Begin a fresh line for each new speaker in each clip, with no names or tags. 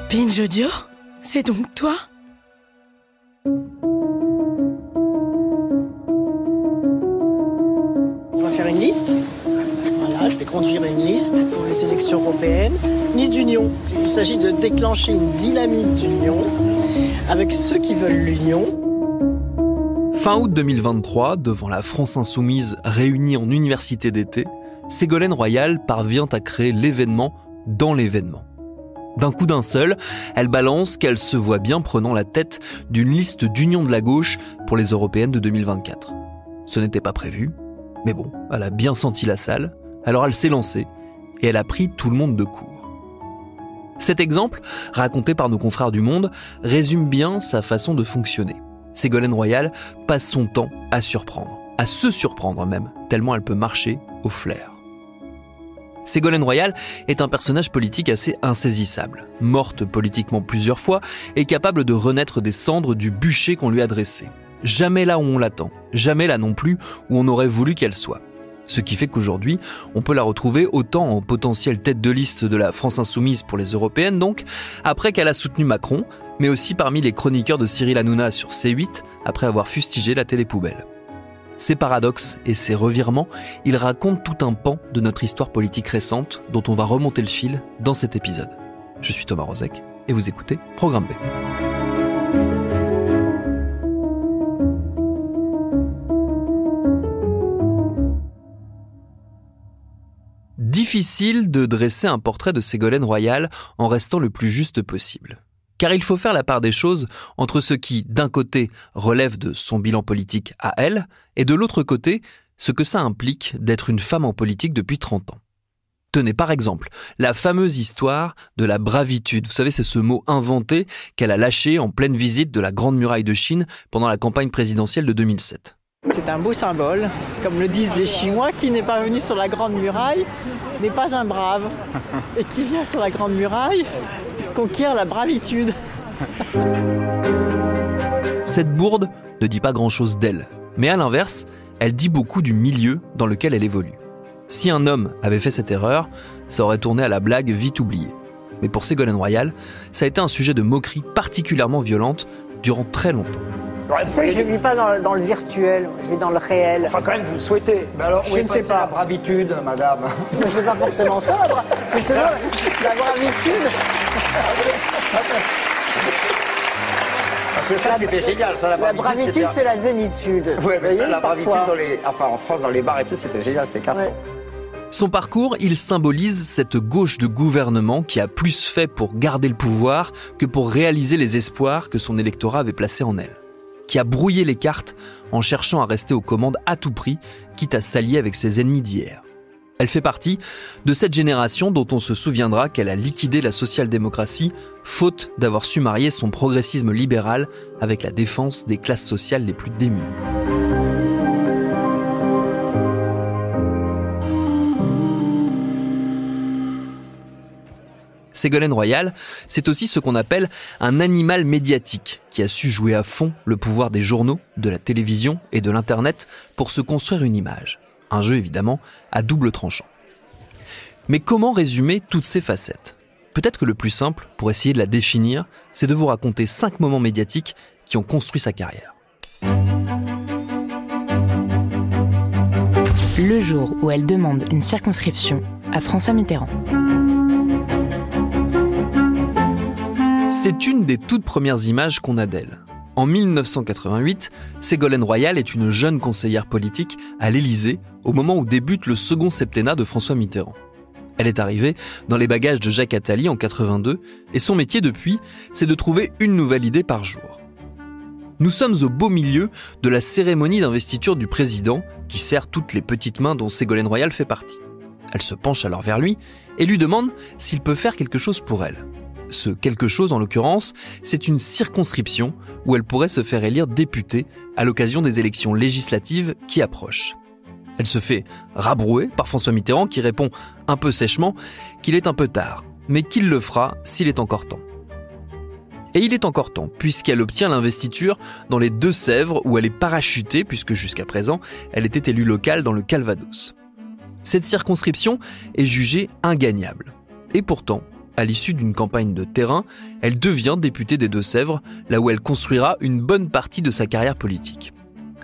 Binge Audio, c'est donc toi?
On va faire une liste. Voilà, je vais conduire une liste pour les élections européennes. Une liste d'union. Il s'agit de déclencher une dynamique d'union avec ceux qui veulent l'union.
Fin août 2023, devant la France insoumise réunie en université d'été, Ségolène Royal parvient à créer l'événement dans l'événement. D'un coup d'un seul, elle balance qu'elle se voit bien prenant la tête d'une liste d'union de la gauche pour les européennes de 2024. Ce n'était pas prévu, mais bon, elle a bien senti la salle, alors elle s'est lancée et elle a pris tout le monde de court. Cet exemple, raconté par nos confrères du Monde, résume bien sa façon de fonctionner. Ségolène Royal passe son temps à surprendre, à se surprendre même, tellement elle peut marcher au flair. Ségolène Royal est un personnage politique assez insaisissable, morte politiquement plusieurs fois et capable de renaître des cendres du bûcher qu'on lui a dressé. Jamais là où on l'attend, jamais là non plus où on aurait voulu qu'elle soit. Ce qui fait qu'aujourd'hui, on peut la retrouver autant en potentielle tête de liste de la France insoumise pour les européennes donc, après qu'elle a soutenu Macron, mais aussi parmi les chroniqueurs de Cyril Hanouna sur C8, après avoir fustigé la télé-poubelle. Ces paradoxes et ces revirements, ils racontent tout un pan de notre histoire politique récente dont on va remonter le fil dans cet épisode. Je suis Thomas Rozek et vous écoutez Programme B. Difficile de dresser un portrait de Ségolène Royal en restant le plus juste possible. Car il faut faire la part des choses entre ce qui, d'un côté, relève de son bilan politique à elle, et de l'autre côté, ce que ça implique d'être une femme en politique depuis 30 ans. Tenez par exemple la fameuse histoire de la bravitude. Vous savez, c'est ce mot inventé qu'elle a lâché en pleine visite de la Grande Muraille de Chine pendant la campagne présidentielle de 2007.
C'est un beau symbole, comme le disent les Chinois, qui n'est pas venu sur la Grande Muraille n'est pas un brave. Et qui vient sur la Grande Muraille conquiert la bravitude.
Cette bourde ne dit pas grand-chose d'elle, mais à l'inverse, elle dit beaucoup du milieu dans lequel elle évolue. Si un homme avait fait cette erreur, ça aurait tourné à la blague vite oubliée. Mais pour Ségolène Royal, ça a été un sujet de moquerie particulièrement violente durant très longtemps.
Vous savez, je ne vis pas dans le virtuel, je vis dans le réel.
Enfin, quand même, vous le souhaitez. Mais alors,
je ne sais pas.
La bravitude, madame.
Mais c'est pas forcément ça, justement, la bravitude.
Parce que ça, c'était génial. Ça,
la bravitude, c'est la zénitude.
Oui, mais ça, la bravitude, en France, dans les bars et tout, c'était génial, c'était carton. Ouais.
Son parcours, il symbolise cette gauche de gouvernement qui a plus fait pour garder le pouvoir que pour réaliser les espoirs que son électorat avait placés en elle. Qui a brouillé les cartes en cherchant à rester aux commandes à tout prix, quitte à s'allier avec ses ennemis d'hier. Elle fait partie de cette génération dont on se souviendra qu'elle a liquidé la social-démocratie, faute d'avoir su marier son progressisme libéral avec la défense des classes sociales les plus démunies. Ségolène Royal, c'est aussi ce qu'on appelle un animal médiatique qui a su jouer à fond le pouvoir des journaux, de la télévision et de l'Internet pour se construire une image. Un jeu évidemment à double tranchant. Mais comment résumer toutes ces facettes ? Peut-être que le plus simple, pour essayer de la définir, c'est de vous raconter 5 moments médiatiques qui ont construit sa carrière.
Le jour où elle demande une circonscription à François Mitterrand.
C'est une des toutes premières images qu'on a d'elle. En 1988, Ségolène Royal est une jeune conseillère politique à l'Élysée au moment où débute le second septennat de François Mitterrand. Elle est arrivée dans les bagages de Jacques Attali en 82 et son métier depuis, c'est de trouver une nouvelle idée par jour. Nous sommes au beau milieu de la cérémonie d'investiture du président qui sert toutes les petites mains dont Ségolène Royal fait partie. Elle se penche alors vers lui et lui demande s'il peut faire quelque chose pour elle. Ce quelque chose, en l'occurrence, c'est une circonscription où elle pourrait se faire élire députée à l'occasion des élections législatives qui approchent. Elle se fait rabrouer par François Mitterrand qui répond un peu sèchement qu'il est un peu tard, mais qu'il le fera s'il est encore temps. Et il est encore temps, puisqu'elle obtient l'investiture dans les Deux-Sèvres où elle est parachutée, puisque jusqu'à présent, elle était élue locale dans le Calvados. Cette circonscription est jugée ingagnable. Et pourtant, à l'issue d'une campagne de terrain, elle devient députée des Deux-Sèvres, là où elle construira une bonne partie de sa carrière politique.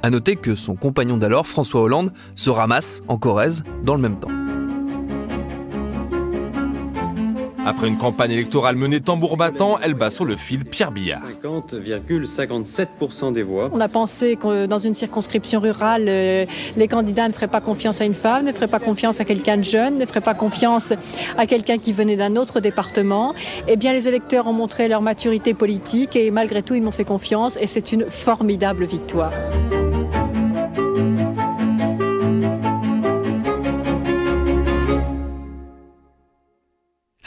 À noter que son compagnon d'alors, François Hollande, se ramasse en Corrèze dans le même temps.
Après une campagne électorale menée tambour battant, elle bat sur le fil Pierre Billard.
50,57% des voix.
On a pensé que dans une circonscription rurale, les candidats ne feraient pas confiance à une femme, ne feraient pas confiance à quelqu'un de jeune, ne feraient pas confiance à quelqu'un qui venait d'un autre département. Eh bien, les électeurs ont montré leur maturité politique et malgré tout, ils m'ont fait confiance et c'est une formidable victoire.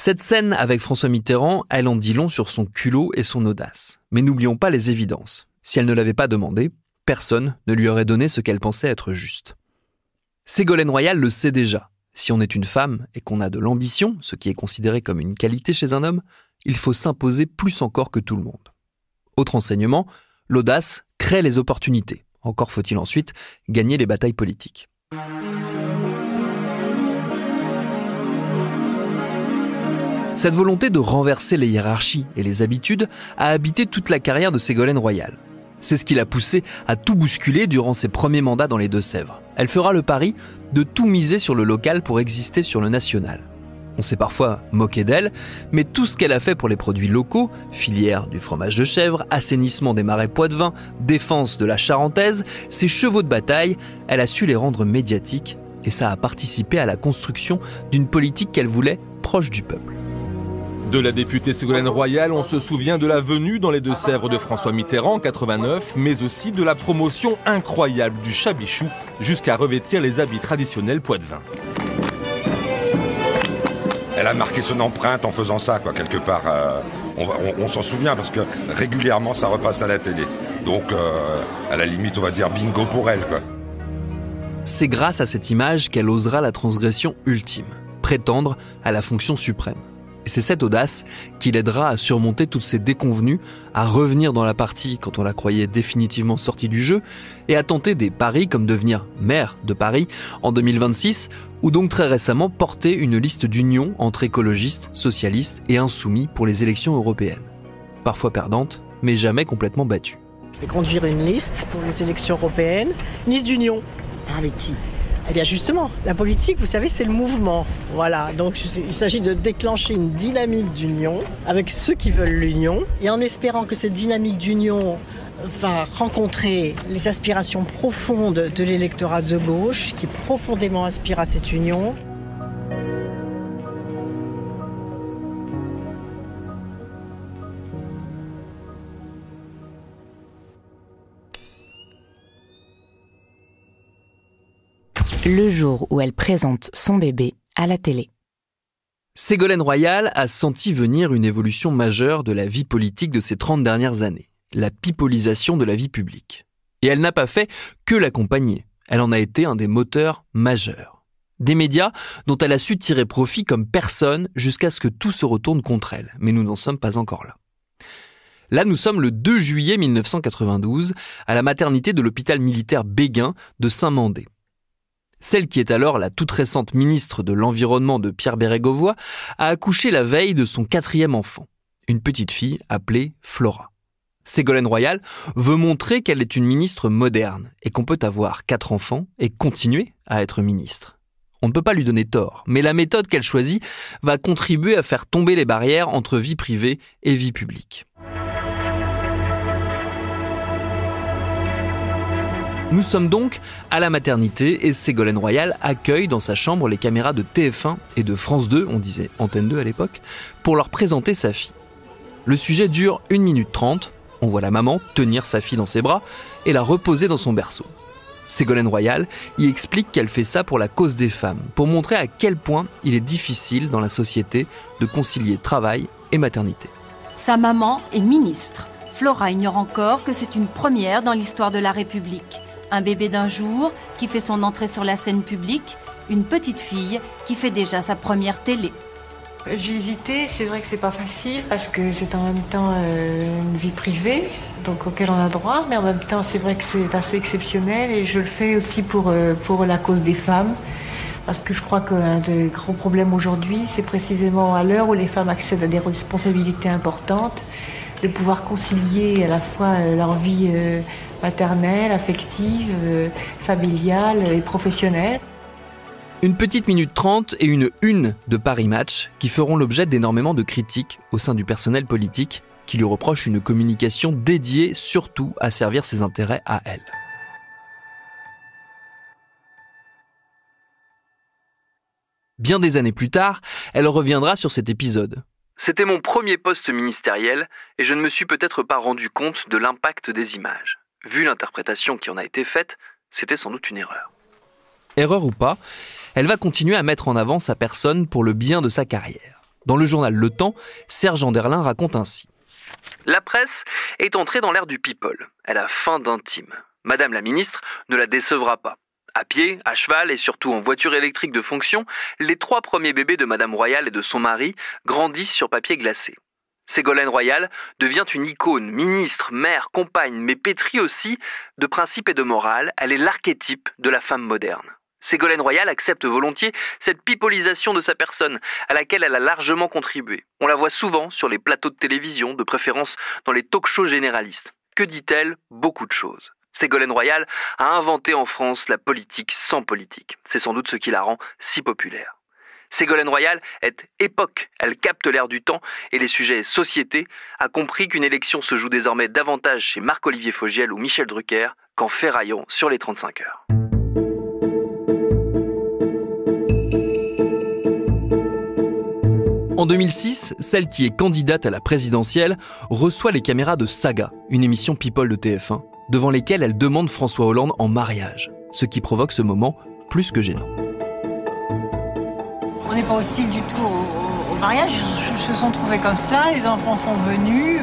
Cette scène avec François Mitterrand, elle en dit long sur son culot et son audace. Mais n'oublions pas les évidences. Si elle ne l'avait pas demandé, personne ne lui aurait donné ce qu'elle pensait être juste. Ségolène Royal le sait déjà. Si on est une femme et qu'on a de l'ambition, ce qui est considéré comme une qualité chez un homme, il faut s'imposer plus encore que tout le monde. Autre enseignement, l'audace crée les opportunités. Encore faut-il ensuite gagner les batailles politiques. Cette volonté de renverser les hiérarchies et les habitudes a habité toute la carrière de Ségolène Royal. C'est ce qui l'a poussée à tout bousculer durant ses premiers mandats dans les Deux-Sèvres. Elle fera le pari de tout miser sur le local pour exister sur le national. On s'est parfois moqué d'elle, mais tout ce qu'elle a fait pour les produits locaux, filière du fromage de chèvre, assainissement des marais poitevins, défense de la charentaise, ses chevaux de bataille, elle a su les rendre médiatiques et ça a participé à la construction d'une politique qu'elle voulait proche du peuple.
De la députée Ségolène Royal, on se souvient de la venue dans les Deux-Sèvres de François Mitterrand en 89, mais aussi de la promotion incroyable du chabichou jusqu'à revêtir les habits traditionnels poitevins.
Elle a marqué son empreinte en faisant ça, quoi, quelque part. On s'en souvient parce que régulièrement ça repasse à la télé. Donc, à la limite, on va dire bingo pour elle, quoi.
C'est grâce à cette image qu'elle osera la transgression ultime, prétendre à la fonction suprême. Et c'est cette audace qui l'aidera à surmonter toutes ces déconvenues, à revenir dans la partie quand on la croyait définitivement sortie du jeu, et à tenter des paris comme devenir maire de Paris en 2026, ou donc très récemment porter une liste d'union entre écologistes, socialistes et insoumis pour les élections européennes. Parfois perdante, mais jamais complètement battue.
Je vais conduire une liste pour les élections européennes, une liste d'union. Avec qui ? Eh bien justement, la politique, vous savez, c'est le mouvement. Voilà, donc il s'agit de déclencher une dynamique d'union avec ceux qui veulent l'union et en espérant que cette dynamique d'union va rencontrer les aspirations profondes de l'électorat de gauche qui profondément aspire à cette union.
Le jour où elle présente son bébé à la télé.
Ségolène Royal a senti venir une évolution majeure de la vie politique de ces 30 dernières années, la pipolisation de la vie publique. Et elle n'a pas fait que l'accompagner, elle en a été un des moteurs majeurs. Des médias dont elle a su tirer profit comme personne jusqu'à ce que tout se retourne contre elle, mais nous n'en sommes pas encore là. Là, nous sommes le 2 juillet 1992, à la maternité de l'hôpital militaire Béguin de Saint-Mandé. Celle qui est alors la toute récente ministre de l'Environnement de Pierre Bérégovoy a accouché la veille de son 4e enfant, une petite fille appelée Flora. Ségolène Royal veut montrer qu'elle est une ministre moderne et qu'on peut avoir 4 enfants et continuer à être ministre. On ne peut pas lui donner tort, mais la méthode qu'elle choisit va contribuer à faire tomber les barrières entre vie privée et vie publique. Nous sommes donc à la maternité et Ségolène Royal accueille dans sa chambre les caméras de TF1 et de France 2, on disait Antenne 2 à l'époque, pour leur présenter sa fille. Le sujet dure 1 minute 30, on voit la maman tenir sa fille dans ses bras et la reposer dans son berceau. Ségolène Royal y explique qu'elle fait ça pour la cause des femmes, pour montrer à quel point il est difficile dans la société de concilier travail et maternité.
Sa maman est ministre. Flora ignore encore que c'est une première dans l'histoire de la République. Un bébé d'1 jour qui fait son entrée sur la scène publique, une petite fille qui fait déjà sa première télé.
J'ai hésité, c'est vrai que c'est pas facile parce que c'est en même temps une vie privée, donc auquel on a droit, mais en même temps c'est vrai que c'est assez exceptionnel et je le fais aussi pour la cause des femmes, Parce que je crois qu'un des grands problèmes aujourd'hui, c'est précisément à l'heure où les femmes accèdent à des responsabilités importantes, de pouvoir concilier à la fois leur vie maternelle, affective, familiale et professionnelle.
Une petite minute 30 et une de Paris Match qui feront l'objet d'énormément de critiques au sein du personnel politique qui lui reproche une communication dédiée surtout à servir ses intérêts à elle. Bien des années plus tard, elle reviendra sur cet épisode. C'était mon premier poste ministériel et je ne me suis peut-être pas rendu compte de l'impact des images. Vu l'interprétation qui en a été faite, c'était sans doute une erreur. Erreur ou pas, elle va continuer à mettre en avant sa personne pour le bien de sa carrière. Dans le journal Le Temps, Serge Anderlin raconte ainsi. La presse est entrée dans l'ère du people. Elle a faim d'intime. Madame la ministre ne la décevra pas. À pied, à cheval et surtout en voiture électrique de fonction, les 3 premiers bébés de Madame Royal et de son mari grandissent sur papier glacé. Ségolène Royal devient une icône, ministre, mère, compagne, mais pétrie aussi de principes et de morale. Elle est l'archétype de la femme moderne. Ségolène Royal accepte volontiers cette pipolisation de sa personne, à laquelle elle a largement contribué. On la voit souvent sur les plateaux de télévision, de préférence dans les talk-shows généralistes. Que dit-elle ? Beaucoup de choses. Ségolène Royal a inventé en France la politique sans politique. C'est sans doute ce qui la rend si populaire. Ségolène Royal est époque, elle capte l'air du temps et les sujets société, a compris qu'une élection se joue désormais davantage chez Marc-Olivier Fogiel ou Michel Drucker qu'en ferraillant sur les 35 heures. En 2006, celle qui est candidate à la présidentielle reçoit les caméras de Saga, une émission People de TF1, devant lesquelles elle demande François Hollande en mariage, ce qui provoque ce moment plus que gênant.
On n'est pas hostile du tout au mariage, ils se sont trouvés comme ça, les enfants sont venus,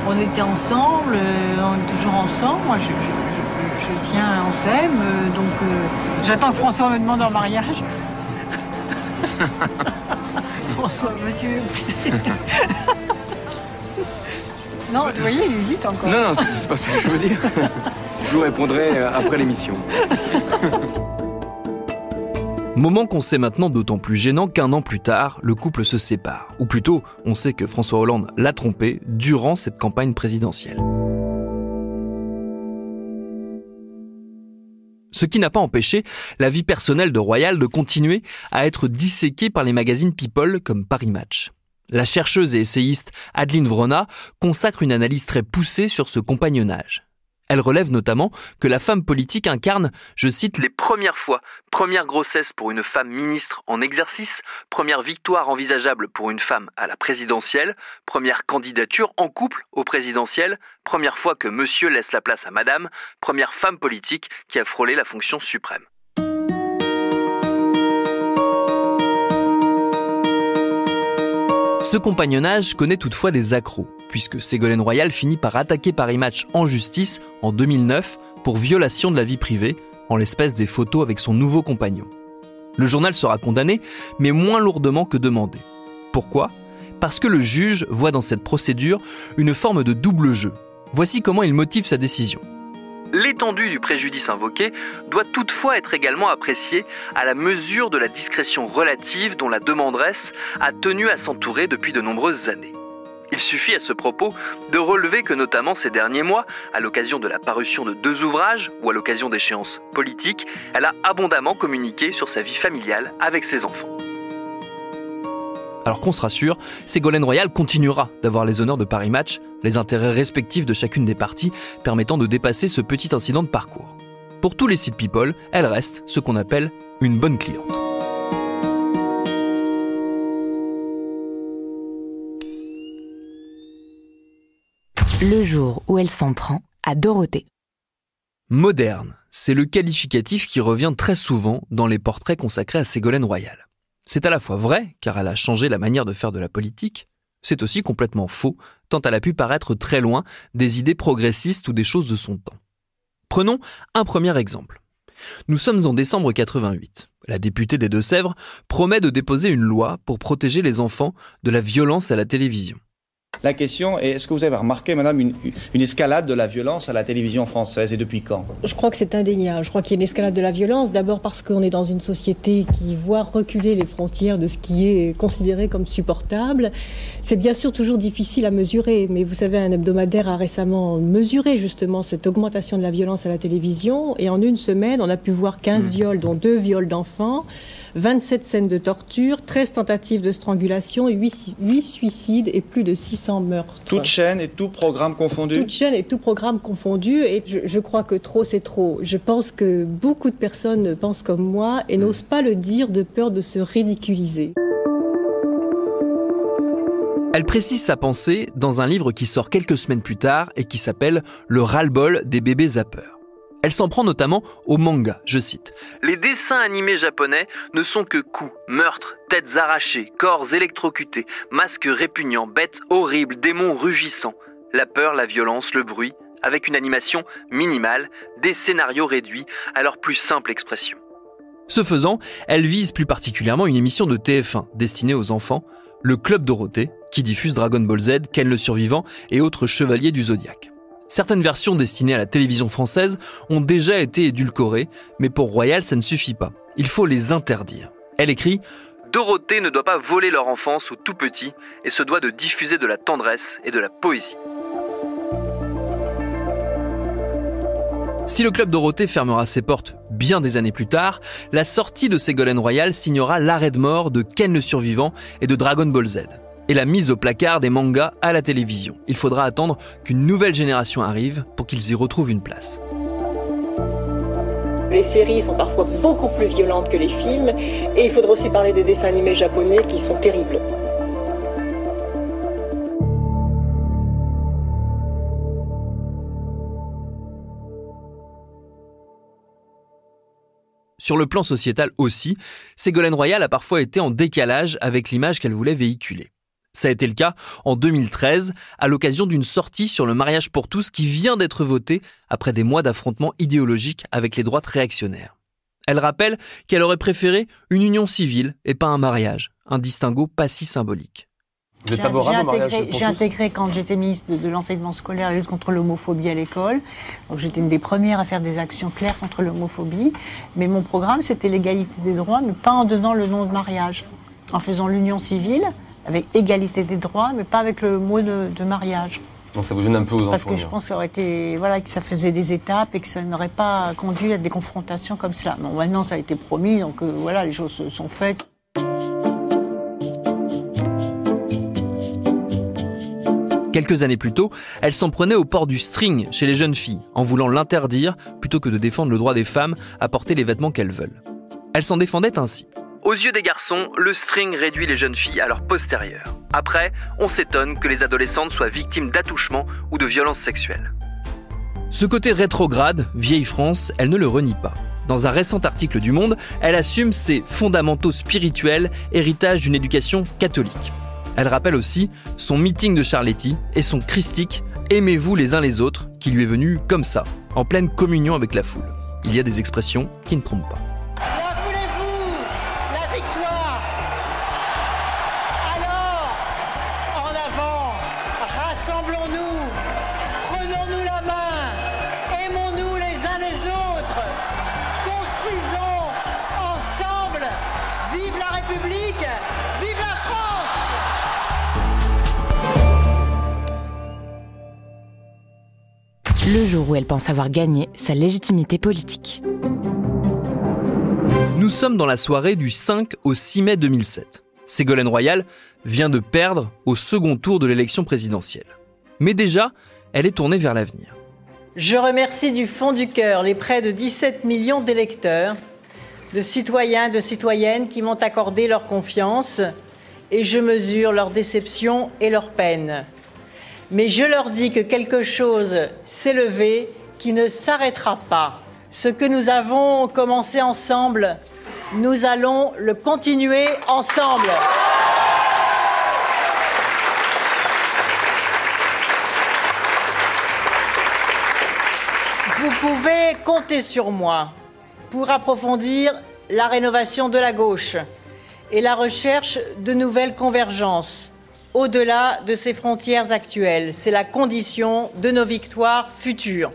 on était ensemble, on est toujours ensemble, moi je tiens, on s'aime, donc j'attends que François me demande en mariage. François, monsieur. Non, vous voyez, il hésite encore.
Non, c'est pas ce que je veux dire. Je vous répondrai après l'émission.
Moment qu'on sait maintenant d'autant plus gênant qu'un an plus tard, le couple se sépare. Ou plutôt, on sait que François Hollande l'a trompé durant cette campagne présidentielle. Ce qui n'a pas empêché la vie personnelle de Royal de continuer à être disséquée par les magazines People comme Paris Match. La chercheuse et essayiste Adeline Vrona consacre une analyse très poussée sur ce compagnonnage. Elle relève notamment que la femme politique incarne, je cite, « les premières fois, première grossesse pour une femme ministre en exercice, première victoire envisageable pour une femme à la présidentielle, première candidature en couple au présidentiel, première fois que monsieur laisse la place à madame, première femme politique qui a frôlé la fonction suprême. » Ce compagnonnage connaît toutefois des accros, puisque Ségolène Royal finit par attaquer Paris Match en justice en 2009 pour violation de la vie privée, en l'espèce des photos avec son nouveau compagnon. Le journal sera condamné, mais moins lourdement que demandé. Pourquoi ? Parce que le juge voit dans cette procédure une forme de double jeu. Voici comment il motive sa décision. L'étendue du préjudice invoqué doit toutefois être également appréciée à la mesure de la discrétion relative dont la demanderesse a tenu à s'entourer depuis de nombreuses années. Il suffit à ce propos de relever que notamment ces derniers mois, à l'occasion de la parution de 2 ouvrages ou à l'occasion d'échéances politiques, elle a abondamment communiqué sur sa vie familiale avec ses enfants. Alors qu'on se rassure, Ségolène Royal continuera d'avoir les honneurs de Paris Match, les intérêts respectifs de chacune des parties permettant de dépasser ce petit incident de parcours. Pour tous les sites People, elle reste ce qu'on appelle une bonne cliente.
Le jour où elle s'en prend à Dorothée.
Moderne, c'est le qualificatif qui revient très souvent dans les portraits consacrés à Ségolène Royal. C'est à la fois vrai, car elle a changé la manière de faire de la politique, c'est aussi complètement faux, tant elle a pu paraître très loin des idées progressistes ou des choses de son temps. Prenons un premier exemple. Nous sommes en décembre 88. La députée des Deux-Sèvres promet de déposer une loi pour protéger les enfants de la violence à la télévision.
La question est, est-ce que vous avez remarqué, madame, une escalade de la violence à la télévision française et depuis quand?
Je crois que c'est indéniable. Je crois qu'il y a une escalade de la violence, d'abord parce qu'on est dans une société qui voit reculer les frontières de ce qui est considéré comme supportable. C'est bien sûr toujours difficile à mesurer, mais vous savez, un hebdomadaire a récemment mesuré justement cette augmentation de la violence à la télévision, et en une semaine, on a pu voir 15 viols, dont 2 viols d'enfants, 27 scènes de torture, 13 tentatives de strangulation, 8 suicides et plus de 600 meurtres.
Toute chaîne et tout programme confondu?
Toute chaîne et tout programme confondu, et je crois que trop c'est trop. Je pense que beaucoup de personnes pensent comme moi et n'osent pas le dire de peur de se ridiculiser.
Elle précise sa pensée dans un livre qui sort quelques semaines plus tard et qui s'appelle « Le ras-le-bol des bébés zappeurs ». Elle s'en prend notamment au manga, je cite. « Les dessins animés japonais ne sont que coups, meurtres, têtes arrachées, corps électrocutés, masques répugnants, bêtes horribles, démons rugissants. La peur, la violence, le bruit, avec une animation minimale, des scénarios réduits à leur plus simple expression. » Ce faisant, elle vise plus particulièrement une émission de TF1 destinée aux enfants, le Club Dorothée, qui diffuse Dragon Ball Z, Ken le Survivant et autres chevaliers du Zodiaque. Certaines versions destinées à la télévision française ont déjà été édulcorées, mais pour Royal, ça ne suffit pas. Il faut les interdire. Elle écrit « Dorothée ne doit pas voler leur enfance aux tout petits et se doit de diffuser de la tendresse et de la poésie. » Si le Club Dorothée fermera ses portes bien des années plus tard, la sortie de Ségolène Royal signera l'arrêt de mort de Ken le Survivant et de Dragon Ball Z. Et la mise au placard des mangas à la télévision. Il faudra attendre qu'une nouvelle génération arrive pour qu'ils y retrouvent une place.
Les séries sont parfois beaucoup plus violentes que les films, et il faudra aussi parler des dessins animés japonais qui sont terribles.
Sur le plan sociétal aussi, Ségolène Royal a parfois été en décalage avec l'image qu'elle voulait véhiculer. Ça a été le cas en 2013, à l'occasion d'une sortie sur le mariage pour tous qui vient d'être votée après des mois d'affrontements idéologiques avec les droites réactionnaires. Elle rappelle qu'elle aurait préféré une union civile et pas un mariage, un distinguo pas si symbolique.
Vous êtes favorable au mariage pour tous ? J'ai intégré, quand j'étais ministre de l'enseignement scolaire, la lutte contre l'homophobie à l'école. Donc j'étais une des premières à faire des actions claires contre l'homophobie. Mais mon programme, c'était l'égalité des droits, mais pas en donnant le nom de mariage. En faisant l'union civile, avec égalité des droits, mais pas avec le mot de mariage.
Donc ça vous gêne un peu aux enfants?
Parce que je pense que ça aurait été, voilà, que ça faisait des étapes et que ça n'aurait pas conduit à des confrontations comme cela. Bon, maintenant ça a été promis, donc voilà, les choses sont faites.
Quelques années plus tôt, elle s'en prenait au port du string chez les jeunes filles, en voulant l'interdire plutôt que de défendre le droit des femmes à porter les vêtements qu'elles veulent. Elle s'en défendait ainsi. Aux yeux des garçons, le string réduit les jeunes filles à leur postérieur. Après, on s'étonne que les adolescentes soient victimes d'attouchements ou de violences sexuelles. Ce côté rétrograde, vieille France, elle ne le renie pas. Dans un récent article du Monde, elle assume ses fondamentaux spirituels, héritage d'une éducation catholique. Elle rappelle aussi son meeting de Charletti et son christique « Aimez-vous les uns les autres » qui lui est venu comme ça, en pleine communion avec la foule. Il y a des expressions qui ne trompent pas.
Le jour où elle pense avoir gagné sa légitimité politique.
Nous sommes dans la soirée du 5 au 6 mai 2007. Ségolène Royal vient de perdre au second tour de l'élection présidentielle. Mais déjà, elle est tournée vers l'avenir.
Je remercie du fond du cœur les près de 17 millions d'électeurs, de citoyens, de citoyennes qui m'ont accordé leur confiance et je mesure leur déception et leur peine. Mais je leur dis que quelque chose s'est levé qui ne s'arrêtera pas. Ce que nous avons commencé ensemble, nous allons le continuer ensemble. Vous pouvez compter sur moi pour approfondir la rénovation de la gauche et la recherche de nouvelles convergences
au-delà de ces frontières actuelles. C'est la condition de nos victoires futures.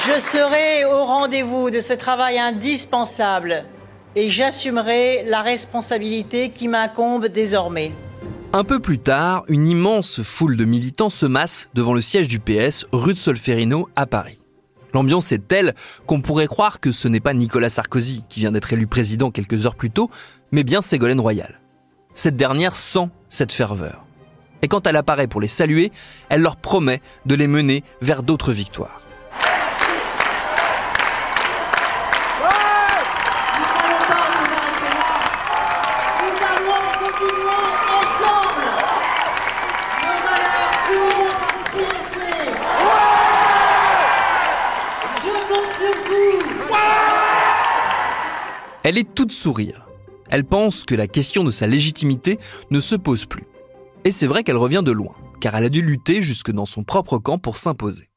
Je serai au rendez-vous de ce travail indispensable et j'assumerai la responsabilité qui m'incombe désormais.
Un peu plus tard, une immense foule de militants se masse devant le siège du PS, rue de Solferino, à Paris. L'ambiance est telle qu'on pourrait croire que ce n'est pas Nicolas Sarkozy qui vient d'être élu président quelques heures plus tôt, mais bien Ségolène Royal. Cette dernière sent cette ferveur. Et quand elle apparaît pour les saluer, elle leur promet de les mener vers d'autres victoires. Elle est toute sourire. Elle pense que la question de sa légitimité ne se pose plus. Et c'est vrai qu'elle revient de loin, car elle a dû lutter jusque dans son propre camp pour s'imposer.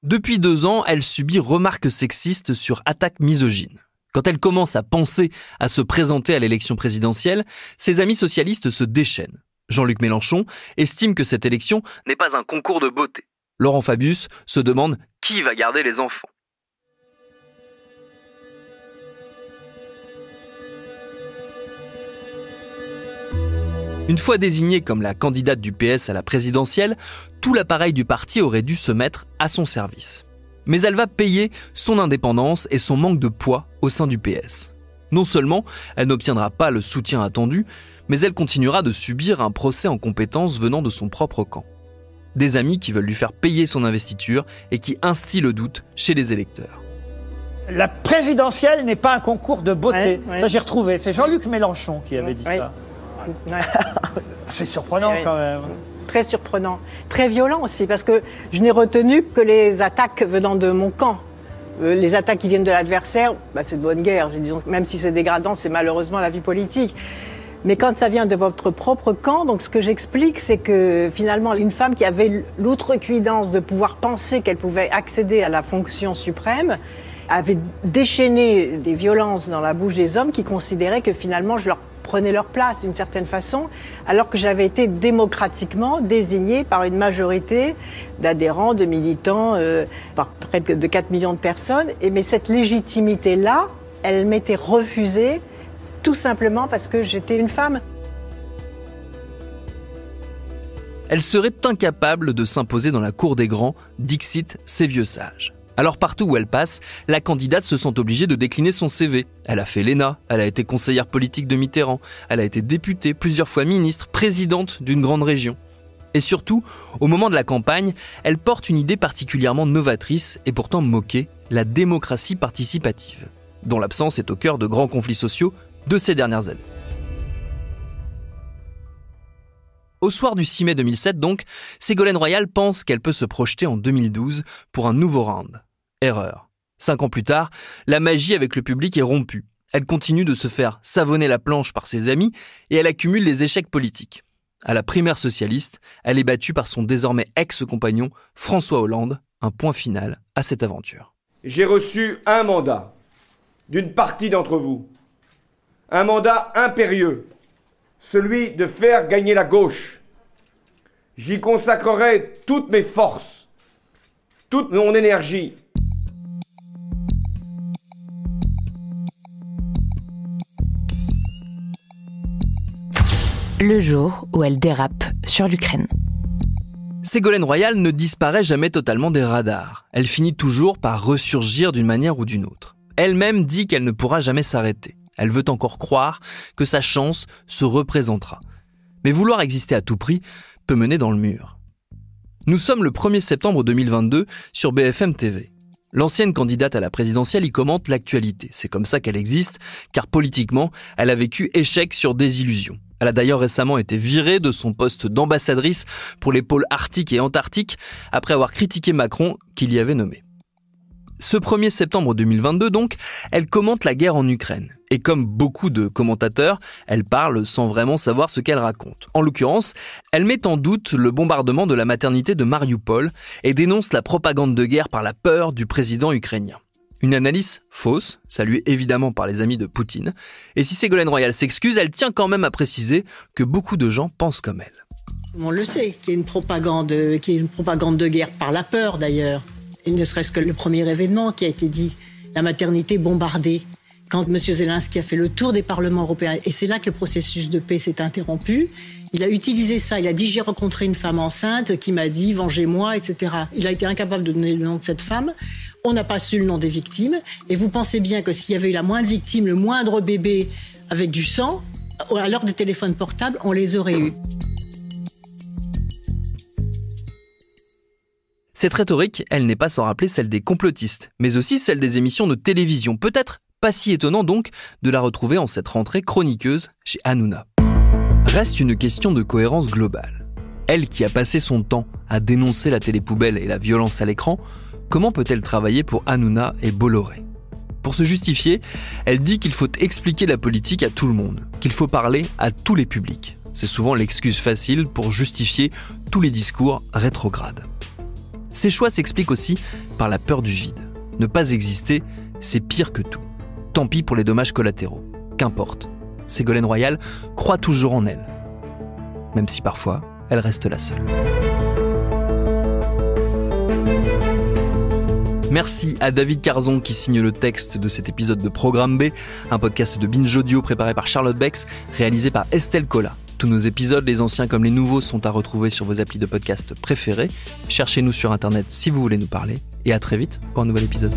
Depuis 2 ans, elle subit remarques sexistes sur attaques misogynes. Quand elle commence à penser à se présenter à l'élection présidentielle, ses amis socialistes se déchaînent. Jean-Luc Mélenchon estime que cette élection n'est pas un concours de beauté. Laurent Fabius se demande qui va garder les enfants. Une fois désignée comme la candidate du PS à la présidentielle, tout l'appareil du parti aurait dû se mettre à son service. Mais elle va payer son indépendance et son manque de poids au sein du PS. Non seulement elle n'obtiendra pas le soutien attendu, mais elle continuera de subir un procès en compétences venant de son propre camp. Des amis qui veulent lui faire payer son investiture et qui instillent le doute chez les électeurs.
La présidentielle n'est pas un concours de beauté. Ça j'ai retrouvé, c'est Jean-Luc Mélenchon qui avait dit ça.
Ouais.
C'est surprenant quand même.
Très surprenant. Très violent aussi, parce que je n'ai retenu que les attaques venant de mon camp. Les attaques qui viennent de l'adversaire, c'est de bonne guerre. Disons, même si c'est dégradant, c'est malheureusement la vie politique. Mais quand ça vient de votre propre camp, donc ce que j'explique, c'est que finalement, une femme qui avait l'outrecuidance de pouvoir penser qu'elle pouvait accéder à la fonction suprême, avait déchaîné des violences dans la bouche des hommes qui considéraient que finalement je leur prenais leur place d'une certaine façon, alors que j'avais été démocratiquement désignée par une majorité d'adhérents, de militants, par près de 4 millions de personnes. Mais cette légitimité-là, elle m'était refusée tout simplement parce que j'étais une femme.
Elle serait incapable de s'imposer dans la cour des grands, dixit ces vieux sages. Alors partout où elle passe, la candidate se sent obligée de décliner son CV. Elle a fait l'ENA, elle a été conseillère politique de Mitterrand, elle a été députée, plusieurs fois ministre, présidente d'une grande région. Et surtout, au moment de la campagne, elle porte une idée particulièrement novatrice et pourtant moquée, la démocratie participative, dont l'absence est au cœur de grands conflits sociaux de ces dernières années. Au soir du 6 mai 2007 donc, Ségolène Royal pense qu'elle peut se projeter en 2012 pour un nouveau round. Erreur. 5 ans plus tard, la magie avec le public est rompue. Elle continue de se faire savonner la planche par ses amis et elle accumule les échecs politiques. À la primaire socialiste, elle est battue par son désormais ex-compagnon François Hollande, un point final à cette aventure.
J'ai reçu un mandat d'une partie d'entre vous. Un mandat impérieux. Celui de faire gagner la gauche. J'y consacrerai toutes mes forces, toute mon énergie.
Le jour où elle dérape sur l'Ukraine.
Ségolène Royal ne disparaît jamais totalement des radars. Elle finit toujours par ressurgir d'une manière ou d'une autre. Elle-même dit qu'elle ne pourra jamais s'arrêter. Elle veut encore croire que sa chance se représentera. Mais vouloir exister à tout prix peut mener dans le mur. Nous sommes le 1er septembre 2022 sur BFM TV. L'ancienne candidate à la présidentielle y commente l'actualité. C'est comme ça qu'elle existe, car politiquement, elle a vécu échec sur désillusion. Elle a d'ailleurs récemment été virée de son poste d'ambassadrice pour les pôles arctiques et antarctiques après avoir critiqué Macron qu'il y avait nommé. Ce 1er septembre 2022 donc, elle commente la guerre en Ukraine. Et comme beaucoup de commentateurs, elle parle sans vraiment savoir ce qu'elle raconte. En l'occurrence, elle met en doute le bombardement de la maternité de Mariupol et dénonce la propagande de guerre par la peur du président ukrainien. Une analyse fausse, saluée évidemment par les amis de Poutine. Et si Ségolène Royal s'excuse, elle tient quand même à préciser que beaucoup de gens pensent comme elle.
On le sait, qu'il y a une propagande de guerre par la peur d'ailleurs. Et ne serait-ce que le premier événement qui a été dit, la maternité bombardée. Quand M. Zelensky a fait le tour des parlements européens, et c'est là que le processus de paix s'est interrompu, il a utilisé ça, il a dit « j'ai rencontré une femme enceinte qui m'a dit « vengez-moi », etc. Il a été incapable de donner le nom de cette femme, on n'a pas su le nom des victimes, et vous pensez bien que s'il y avait eu la moindre victime, le moindre bébé avec du sang, à l'heure des téléphones portables, on les aurait eus.
Cette rhétorique, elle n'est pas sans rappeler celle des complotistes, mais aussi celle des émissions de télévision, peut-être pas si étonnant donc de la retrouver en cette rentrée chroniqueuse chez Hanouna. Reste une question de cohérence globale. Elle qui a passé son temps à dénoncer la télépoubelle et la violence à l'écran, comment peut-elle travailler pour Hanouna et Bolloré ? Pour se justifier, elle dit qu'il faut expliquer la politique à tout le monde, qu'il faut parler à tous les publics. C'est souvent l'excuse facile pour justifier tous les discours rétrogrades. Ces choix s'expliquent aussi par la peur du vide. Ne pas exister, c'est pire que tout. Tant pis pour les dommages collatéraux. Qu'importe. Ségolène Royal croit toujours en elle. Même si parfois, elle reste la seule. Merci à David Carzon qui signe le texte de cet épisode de Programme B, un podcast de Binge Audio préparé par Charlotte Bex, réalisé par Estelle Collat. Tous nos épisodes, les anciens comme les nouveaux, sont à retrouver sur vos applis de podcast préférés. Cherchez-nous sur Internet si vous voulez nous parler. Et à très vite pour un nouvel épisode.